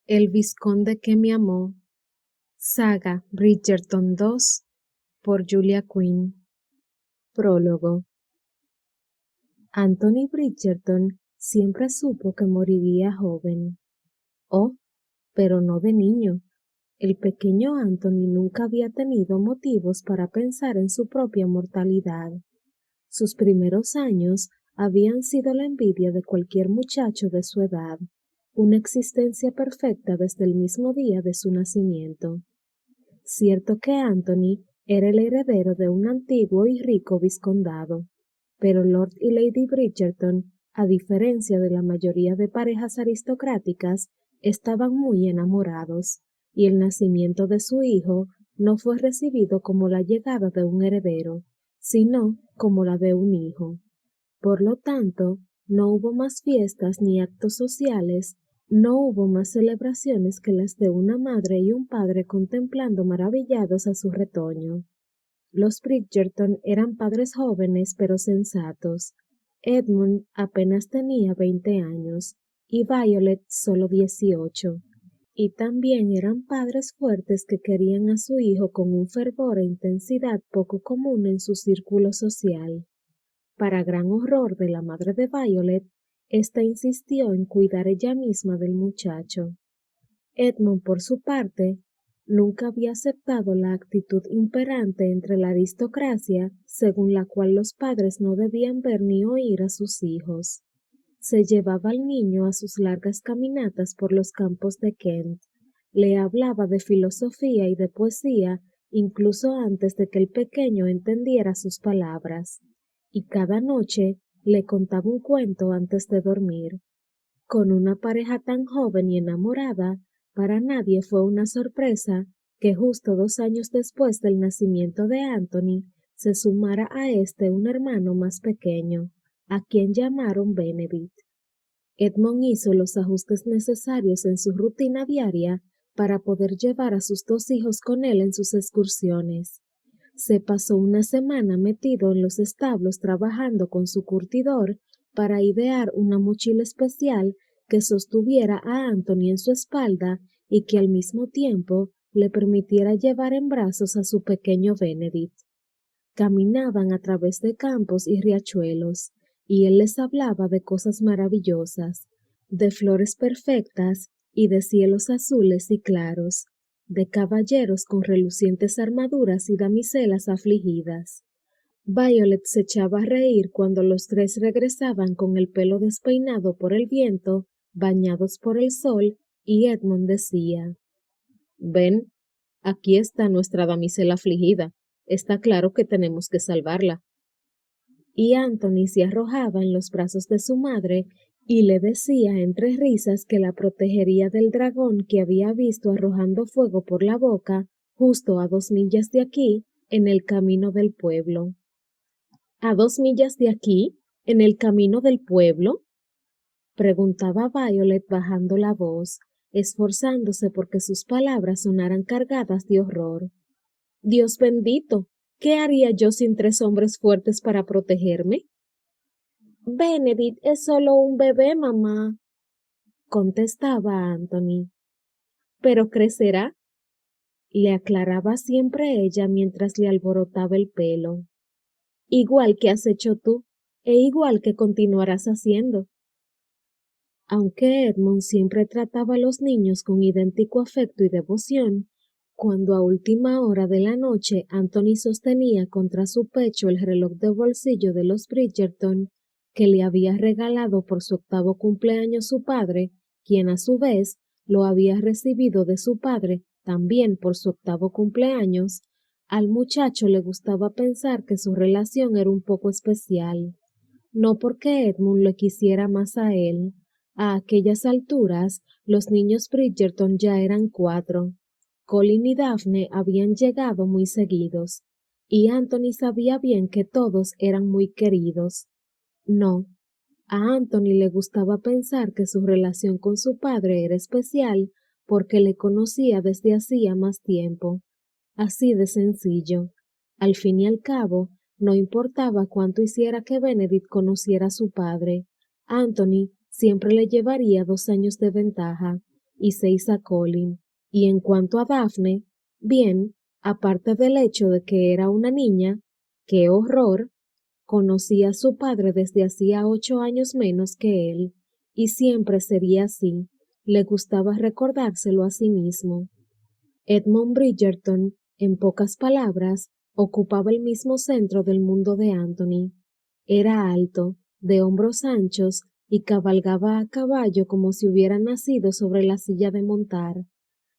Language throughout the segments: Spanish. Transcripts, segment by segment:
El vizconde que me amó. Saga Bridgerton 2 por Julia Quinn. Prólogo. Anthony Bridgerton siempre supo que moriría joven. Oh, pero no de niño. El pequeño Anthony nunca había tenido motivos para pensar en su propia mortalidad. Sus primeros años habían sido la envidia de cualquier muchacho de su edad, una existencia perfecta desde el mismo día de su nacimiento. Cierto que Anthony era el heredero de un antiguo y rico vizcondado, pero Lord y Lady Bridgerton, a diferencia de la mayoría de parejas aristocráticas, estaban muy enamorados, y el nacimiento de su hijo no fue recibido como la llegada de un heredero, sino como la de un hijo. Por lo tanto, no hubo más fiestas ni actos sociales, no hubo más celebraciones que las de una madre y un padre contemplando maravillados a su retoño. Los Bridgerton eran padres jóvenes pero sensatos. Edmund apenas tenía 20 años y Violet solo 18. Y también eran padres fuertes que querían a su hijo con un fervor e intensidad poco común en su círculo social. Para gran horror de la madre de Violet, ésta insistió en cuidar ella misma del muchacho. Edmund, por su parte, nunca había aceptado la actitud imperante entre la aristocracia, según la cual los padres no debían ver ni oír a sus hijos. Se llevaba al niño a sus largas caminatas por los campos de Kent, le hablaba de filosofía y de poesía, incluso antes de que el pequeño entendiera sus palabras, y cada noche le contaba un cuento antes de dormir. Con una pareja tan joven y enamorada, para nadie fue una sorpresa que justo 2 años después del nacimiento de Anthony se sumara a este un hermano más pequeño, a quien llamaron Benedict. Edmund hizo los ajustes necesarios en su rutina diaria para poder llevar a sus 2 hijos con él en sus excursiones. Se pasó una semana metido en los establos trabajando con su curtidor para idear una mochila especial que sostuviera a Anthony en su espalda y que al mismo tiempo le permitiera llevar en brazos a su pequeño Benedict. Caminaban a través de campos y riachuelos, y él les hablaba de cosas maravillosas, de flores perfectas y de cielos azules y claros, de caballeros con relucientes armaduras y damiselas afligidas. Violet se echaba a reír cuando los tres regresaban con el pelo despeinado por el viento, bañados por el sol, y Edmund decía: «Ven, aquí está nuestra damisela afligida. Está claro que tenemos que salvarla». Y Anthony se arrojaba en los brazos de su madre y le decía entre risas que la protegería del dragón que había visto arrojando fuego por la boca, justo a 2 millas de aquí, en el camino del pueblo. ¿A 2 millas de aquí, en el camino del pueblo?, preguntaba Violet bajando la voz, esforzándose porque sus palabras sonaran cargadas de horror. «Dios bendito, ¿qué haría yo sin 3 hombres fuertes para protegerme?» «Benedict es solo un bebé, mamá», contestaba Anthony. «Pero crecerá», le aclaraba siempre ella mientras le alborotaba el pelo. «Igual que has hecho tú, e igual que continuarás haciendo». Aunque Edmund siempre trataba a los niños con idéntico afecto y devoción, cuando a última hora de la noche Anthony sostenía contra su pecho el reloj de bolsillo de los Bridgerton que le había regalado por su 8º cumpleaños su padre, quien a su vez lo había recibido de su padre también por su 8º cumpleaños, al muchacho le gustaba pensar que su relación era un poco especial. No porque Edmund le quisiera más a él. A aquellas alturas, los niños Bridgerton ya eran 4. Colin y Daphne habían llegado muy seguidos, y Anthony sabía bien que todos eran muy queridos. No, a Anthony le gustaba pensar que su relación con su padre era especial porque le conocía desde hacía más tiempo. Así de sencillo. Al fin y al cabo, no importaba cuánto hiciera que Benedict conociera a su padre, Anthony siempre le llevaría 2 años de ventaja, y 6 a Colin, y en cuanto a Daphne, bien, aparte del hecho de que era una niña, ¡qué horror! Conocía a su padre desde hacía 8 años menos que él, y siempre sería así. Le gustaba recordárselo a sí mismo. Edmund Bridgerton, en pocas palabras, ocupaba el mismo centro del mundo de Anthony. Era alto, de hombros anchos, y cabalgaba a caballo como si hubiera nacido sobre la silla de montar.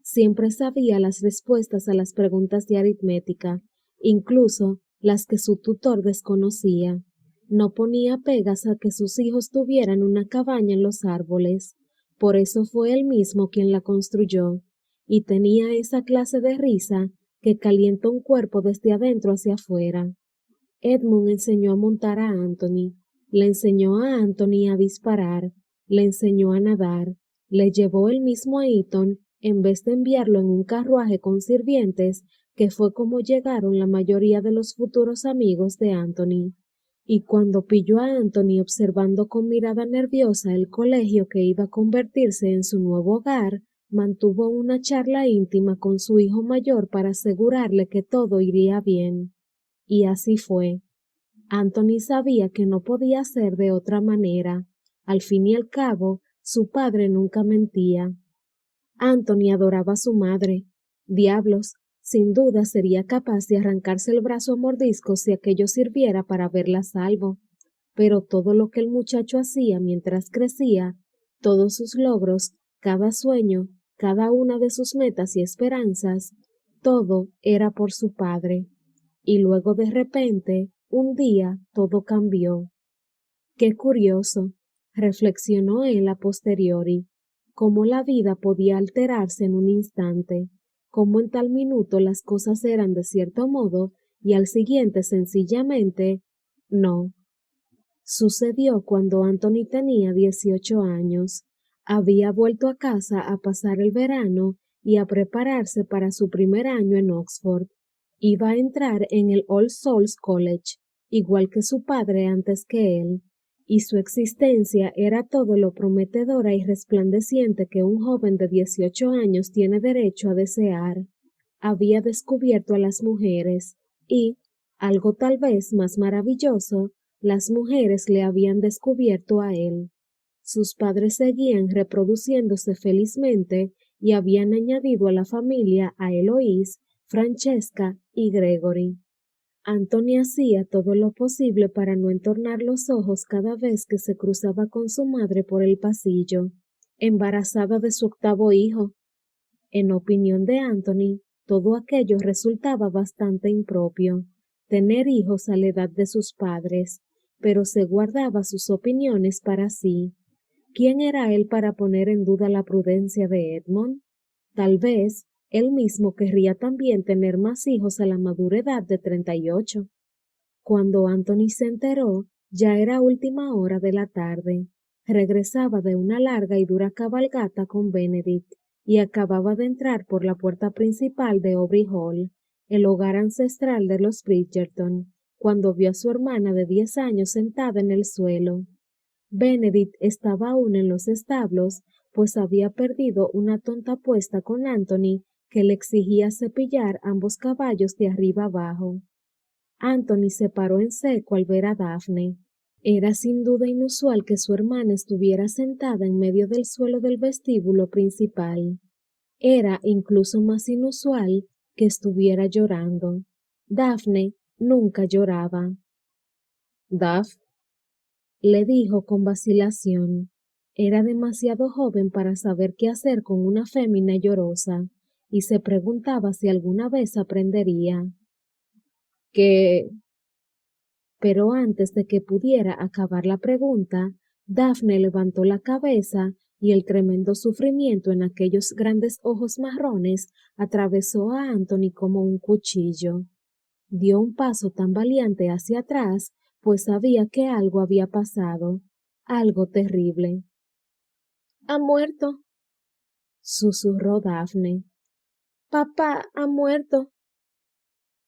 Siempre sabía las respuestas a las preguntas de aritmética, incluso las que su tutor desconocía. No ponía pegas a que sus hijos tuvieran una cabaña en los árboles. Por eso fue él mismo quien la construyó, y tenía esa clase de risa que calienta un cuerpo desde adentro hacia afuera. Edmund enseñó a montar a Anthony, le enseñó a Anthony a disparar, le enseñó a nadar, le llevó él mismo a Eton en vez de enviarlo en un carruaje con sirvientes, que fue como llegaron la mayoría de los futuros amigos de Anthony. Y cuando pilló a Anthony observando con mirada nerviosa el colegio que iba a convertirse en su nuevo hogar, mantuvo una charla íntima con su hijo mayor para asegurarle que todo iría bien. Y así fue. Anthony sabía que no podía ser de otra manera. Al fin y al cabo, su padre nunca mentía. Anthony adoraba a su madre. Diablos, sin duda sería capaz de arrancarse el brazo a mordiscos si aquello sirviera para verla a salvo. Pero todo lo que el muchacho hacía mientras crecía, todos sus logros, cada sueño, cada una de sus metas y esperanzas, todo era por su padre. Y luego de repente, un día, todo cambió. Qué curioso, reflexionó él a posteriori, cómo la vida podía alterarse en un instante, cómo en tal minuto las cosas eran de cierto modo y al siguiente sencillamente no. Sucedió cuando Anthony tenía 18 años. Había vuelto a casa a pasar el verano y a prepararse para su primer año en Oxford. Iba a entrar en el All Souls College, igual que su padre antes que él, y su existencia era todo lo prometedora y resplandeciente que un joven de 18 años tiene derecho a desear. Había descubierto a las mujeres y, algo tal vez más maravilloso, las mujeres le habían descubierto a él. Sus padres seguían reproduciéndose felizmente y habían añadido a la familia a Eloise, Francesca y Gregory. Anthony hacía todo lo posible para no entornar los ojos cada vez que se cruzaba con su madre por el pasillo, embarazada de su 8º hijo. En opinión de Anthony, todo aquello resultaba bastante impropio, tener hijos a la edad de sus padres, pero se guardaba sus opiniones para sí. ¿Quién era él para poner en duda la prudencia de Edmund? Tal vez él mismo querría también tener más hijos a la madura edad de 38. Cuando Anthony se enteró, ya era última hora de la tarde. Regresaba de una larga y dura cabalgata con Benedict y acababa de entrar por la puerta principal de Aubrey Hall, el hogar ancestral de los Bridgerton, cuando vio a su hermana de 10 años sentada en el suelo. Benedict estaba aún en los establos, pues había perdido una tonta apuesta con Anthony que le exigía cepillar ambos caballos de arriba abajo. Anthony se paró en seco al ver a Daphne. Era sin duda inusual que su hermana estuviera sentada en medio del suelo del vestíbulo principal. Era incluso más inusual que estuviera llorando. Daphne nunca lloraba. «Daph», le dijo con vacilación. Era demasiado joven para saber qué hacer con una fémina llorosa, y se preguntaba si alguna vez aprendería. «¿Qué?» Pero antes de que pudiera acabar la pregunta, Daphne levantó la cabeza y el tremendo sufrimiento en aquellos grandes ojos marrones atravesó a Anthony como un cuchillo. Dio un paso tan valiente hacia atrás, pues sabía que algo había pasado, algo terrible. «Ha muerto», susurró Daphne. «Papá ha muerto».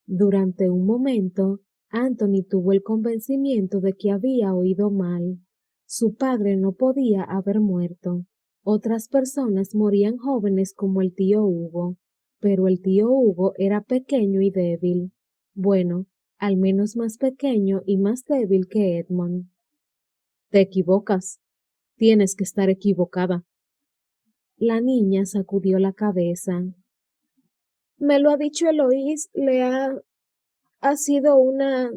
Durante un momento, Anthony tuvo el convencimiento de que había oído mal. Su padre no podía haber muerto. Otras personas morían jóvenes como el tío Hugo, pero el tío Hugo era pequeño y débil. Bueno, al menos más pequeño y más débil que Edmond. Te equivocas. Tienes que estar equivocada. La niña sacudió la cabeza. Me lo ha dicho Eloís, ha sido una...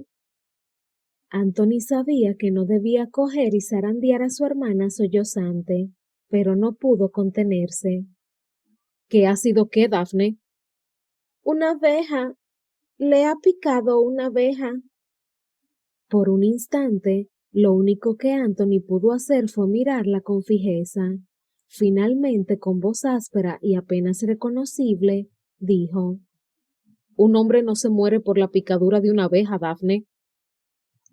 Anthony sabía que no debía coger y zarandear a su hermana sollozante, pero no pudo contenerse. ¿Qué ha sido qué, Daphne? Una abeja. Le ha picado una abeja. Por un instante, lo único que Anthony pudo hacer fue mirarla con fijeza. Finalmente, con voz áspera y apenas reconocible, dijo: Un hombre no se muere por la picadura de una abeja, Daphne.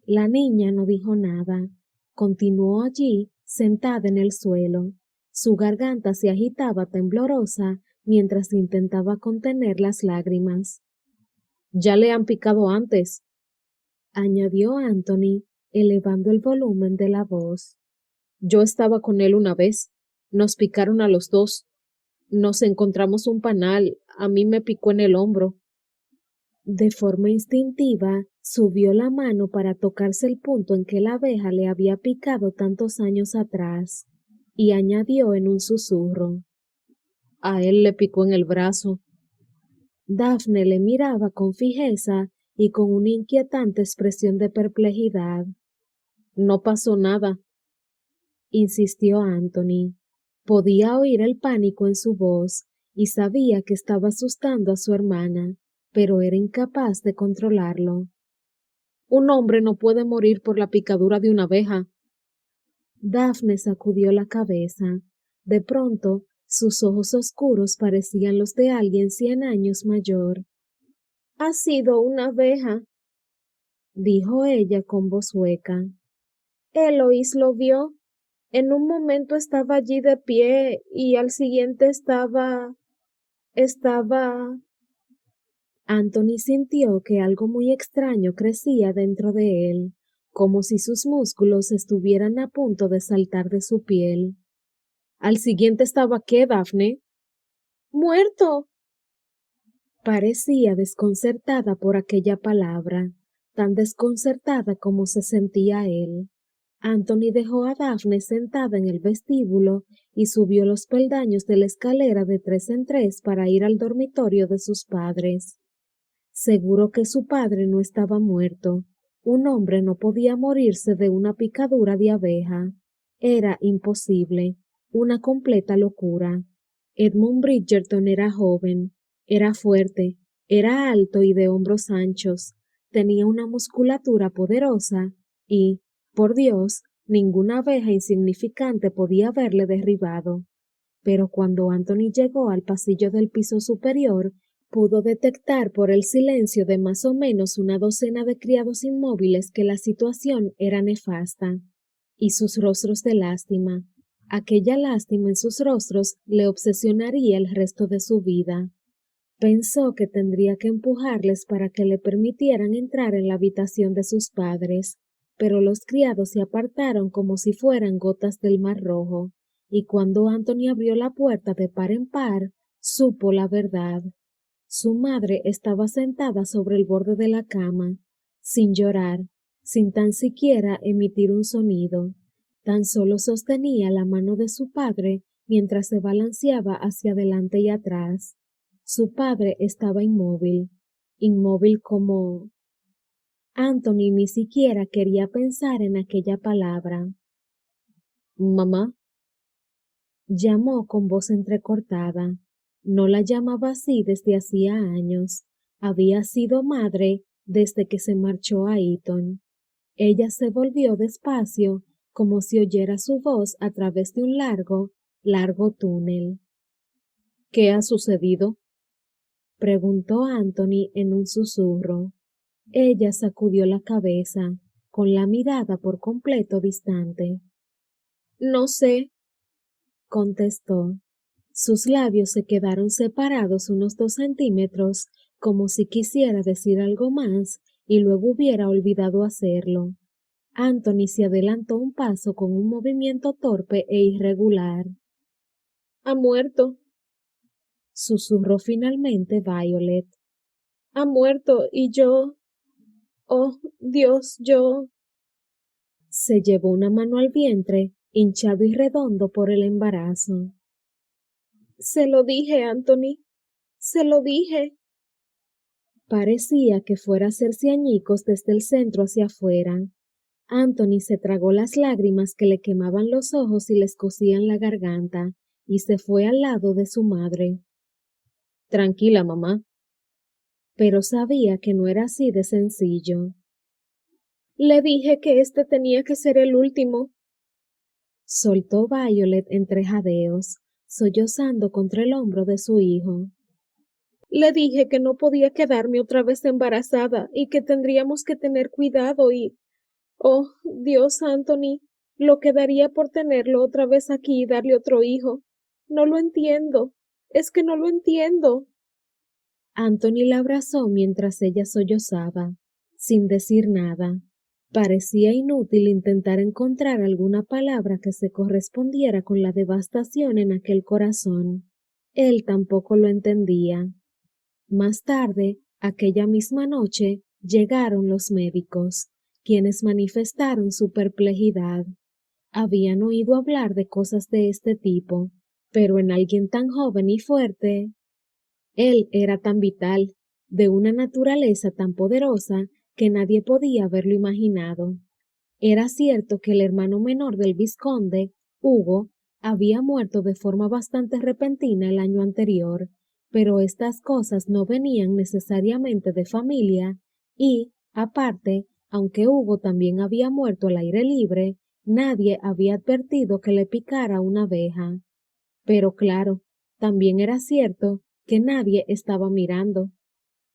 La niña no dijo nada. Continuó allí, sentada en el suelo. Su garganta se agitaba temblorosa mientras intentaba contener las lágrimas. Ya le han picado antes, añadió Anthony, elevando el volumen de la voz. Yo estaba con él una vez. Nos picaron a los dos. Nos encontramos un panal. A mí me picó en el hombro. De forma instintiva, subió la mano para tocarse el punto en que la abeja le había picado tantos años atrás, y añadió en un susurro: A él le picó en el brazo. Daphne le miraba con fijeza y con una inquietante expresión de perplejidad. No pasó nada, insistió Anthony. Podía oír el pánico en su voz y sabía que estaba asustando a su hermana, pero era incapaz de controlarlo. Un hombre no puede morir por la picadura de una abeja. Daphne sacudió la cabeza. De pronto, sus ojos oscuros parecían los de alguien 100 años mayor. Ha sido una abeja, dijo ella con voz hueca. Eloís lo vio. En un momento estaba allí de pie y al siguiente estaba... Anthony sintió que algo muy extraño crecía dentro de él, como si sus músculos estuvieran a punto de saltar de su piel. ¿Al siguiente estaba qué, Daphne? ¡Muerto! Parecía desconcertada por aquella palabra, tan desconcertada como se sentía él. Anthony dejó a Daphne sentada en el vestíbulo y subió los peldaños de la escalera de 3 en 3 para ir al dormitorio de sus padres. Seguro que su padre no estaba muerto. Un hombre no podía morirse de una picadura de abeja. Era imposible, una completa locura. Edmund Bridgerton era joven, era fuerte, era alto y de hombros anchos, tenía una musculatura poderosa y, por Dios, ninguna abeja insignificante podía haberle derribado. Pero cuando Anthony llegó al pasillo del piso superior, pudo detectar por el silencio de más o menos una docena de criados inmóviles que la situación era nefasta, y sus rostros de lástima. Aquella lástima en sus rostros le obsesionaría el resto de su vida. Pensó que tendría que empujarles para que le permitieran entrar en la habitación de sus padres, pero los criados se apartaron como si fueran gotas del Mar Rojo, y cuando Anthony abrió la puerta de par en par, supo la verdad. Su madre estaba sentada sobre el borde de la cama, sin llorar, sin tan siquiera emitir un sonido. Tan solo sostenía la mano de su padre mientras se balanceaba hacia adelante y atrás. Su padre estaba inmóvil, inmóvil como... Anthony ni siquiera quería pensar en aquella palabra. Mamá, llamó con voz entrecortada. No la llamaba así desde hacía años. Había sido madre desde que se marchó a Eton. Ella se volvió despacio, como si oyera su voz a través de un largo, largo túnel. ¿Qué ha sucedido? Preguntó Anthony en un susurro. Ella sacudió la cabeza, con la mirada por completo distante. No sé, contestó. Sus labios se quedaron separados unos 2 centímetros, como si quisiera decir algo más, y luego hubiera olvidado hacerlo. Anthony se adelantó un paso con un movimiento torpe e irregular. Ha muerto, susurró finalmente Violet. Ha muerto y yo... Oh, Dios, yo... Se llevó una mano al vientre, hinchado y redondo por el embarazo. Se lo dije, Anthony. Se lo dije. Parecía que fuera a hacerse añicos desde el centro hacia afuera. Anthony se tragó las lágrimas que le quemaban los ojos y le escocían la garganta, y se fue al lado de su madre. Tranquila, mamá. Pero sabía que no era así de sencillo. Le dije que este tenía que ser el último. Soltó Violet entre jadeos, sollozando contra el hombro de su hijo. Le dije que no podía quedarme otra vez embarazada y que tendríamos que tener cuidado y... Oh, Dios, Anthony, lo que daría por tenerlo otra vez aquí y darle otro hijo. No lo entiendo. Es que no lo entiendo. Anthony la abrazó mientras ella sollozaba, sin decir nada. Parecía inútil intentar encontrar alguna palabra que se correspondiera con la devastación en aquel corazón. Él tampoco lo entendía. Más tarde, aquella misma noche, llegaron los médicos, quienes manifestaron su perplejidad. Habían oído hablar de cosas de este tipo, pero en alguien tan joven y fuerte. Él era tan vital, de una naturaleza tan poderosa, que nadie podía haberlo imaginado. Era cierto que el hermano menor del vizconde, Hugo, había muerto de forma bastante repentina el año anterior, pero estas cosas no venían necesariamente de familia y, aparte, aunque Hugo también había muerto al aire libre, nadie había advertido que le picara una abeja. Pero claro, también era cierto que nadie estaba mirando.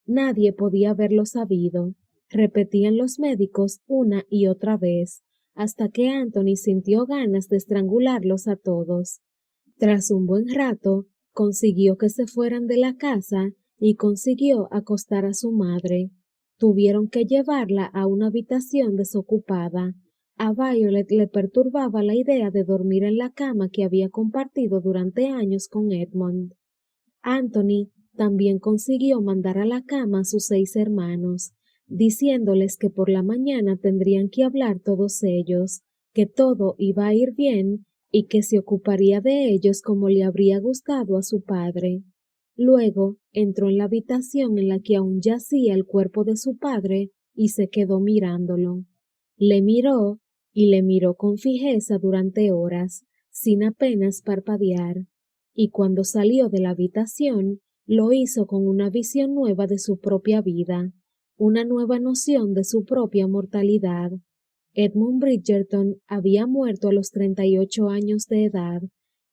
Nadie podía haberlo sabido, repetían los médicos una y otra vez, hasta que Anthony sintió ganas de estrangularlos a todos. Tras un buen rato, consiguió que se fueran de la casa y consiguió acostar a su madre. Tuvieron que llevarla a una habitación desocupada. A Violet le perturbaba la idea de dormir en la cama que había compartido durante años con Edmund. Anthony también consiguió mandar a la cama a sus 6 hermanos, diciéndoles que por la mañana tendrían que hablar todos ellos, que todo iba a ir bien y que se ocuparía de ellos como le habría gustado a su padre. Luego entró en la habitación en la que aún yacía el cuerpo de su padre y se quedó mirándolo. Le miró y le miró con fijeza durante horas, sin apenas parpadear, y cuando salió de la habitación, lo hizo con una visión nueva de su propia vida, una nueva noción de su propia mortalidad. Edmund Bridgerton había muerto a los 38 años de edad,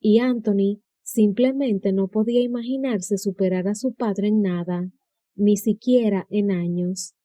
y Anthony simplemente no podía imaginarse superar a su padre en nada, ni siquiera en años.